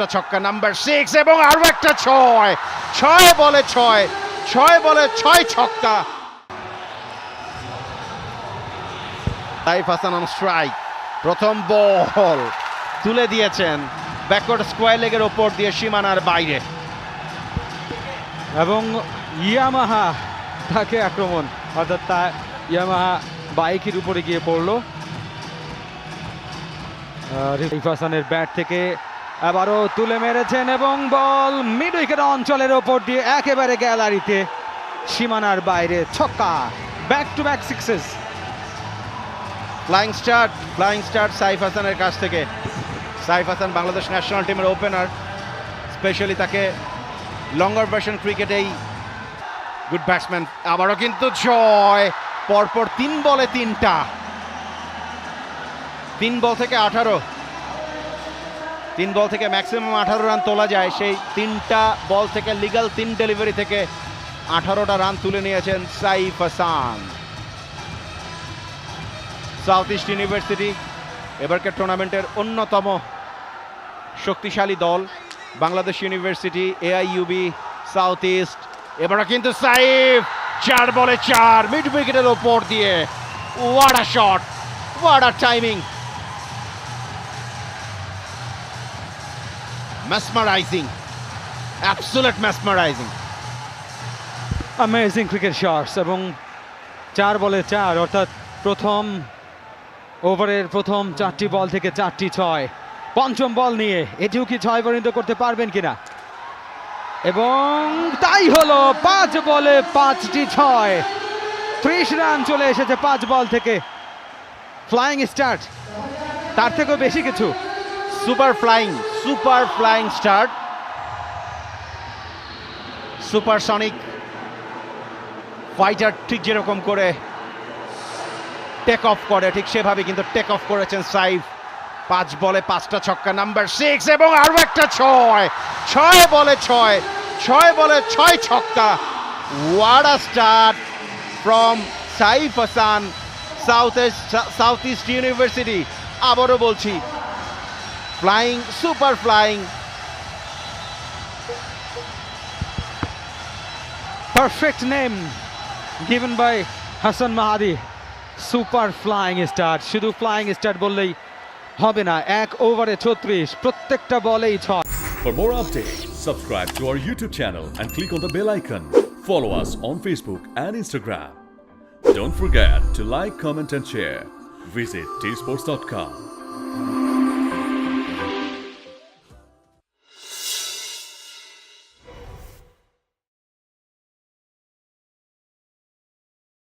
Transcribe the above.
পাঁচটা ছক্কা নাম্বার 6 এবং আরো একটা 6 বলে 6 ছক্কা। সাইফ হাসান অন স্ট্রাইক, প্রথম বল তুলে দিয়েছেন ব্যাকওয়ার্ড স্কোয়ার লেগের ওপর দিয়ে সীমানার বাইরে, এবং ইয়ামাহা তাকে আক্রমণ, অর্থাৎ তা ইয়ামাহা বাইকের উপরে গিয়ে পড়লো। সাইফ হাসানের ব্যাট থেকে আবারও তুলে মেরেছেন এবং বল মিড উইকেট অঞ্চলের ওপর দিয়ে একেবারে গ্যালারিতে, সীমানার বাইরে ছক্কা, back to back sixes. Flying start Saif হাসানের কাছ থেকে। সাইফ হাসান বাংলাদেশ ন্যাশনাল টিমের ওপেনার, স্পেশালি তাকে লঙ্গার ভার্সন ক্রিকেটেই গুড ব্যাটসম্যান। আবারও কিন্তু পরপর 3 বলে 3টা, 3 বল থেকে 18, 3 বল থেকে ম্যাক্সিমাম 18 রান তোলা যায়। সেই 3টা বল থেকে লিগ্যাল 3 ডেলিভারি থেকে 18টা রান তুলে নিয়েছেন Saif Hasan. South east university এবারকার টুর্নামেন্টের অন্যতম শক্তিশালী দল, Bangladesh university, AIUB, south east. এবারও কিন্তু সাইফ 4 বলে 4 মিড উইকেটের ওপর দিয়ে। What a shot, what a timing, mesmerizing, absolute mesmerizing. Amazing cricket shots, এবং 4 বলে 4, অর্থাৎ প্রথম ওভারের প্রথম 4টি বল থেকে 4টি 6। পঞ্চম বল নিয়ে এটিও কি 6 পরিণত করতে পারবেন কিনা, এবং তাই হলো। 5 বলে 5টি 6, 30 রান চলে এসেছে 5 বল থেকে। ফ্লাইং স্টার্ট, তার থেকেও বেশি কিছু। Super flying start, supersonic fighter ঠিক যেরকম করে টেক অফ করে, ঠিক সেভাবে কিন্তু টেক অফ করেছেন সাইফ। 5 বলে 5টা ছক্কা নাম্বার 6 এবং আরো একটা 6 বলে 6 ছক্কা। What a start from Saif Hasan, south east university. আবারও বলছি, flying, super flying. Perfect name given by Hassan Mahdi, super flying start. শুধু ফ্লাইং স্টার্ট বললেই হবে না, 1 ওভারে 36, প্রত্যেকটা বলেই 6। For more updates, subscribe to our YouTube channel and click on the bell icon. Follow us on Facebook and Instagram. Don't forget to like, comment and share. Visit tsports.com.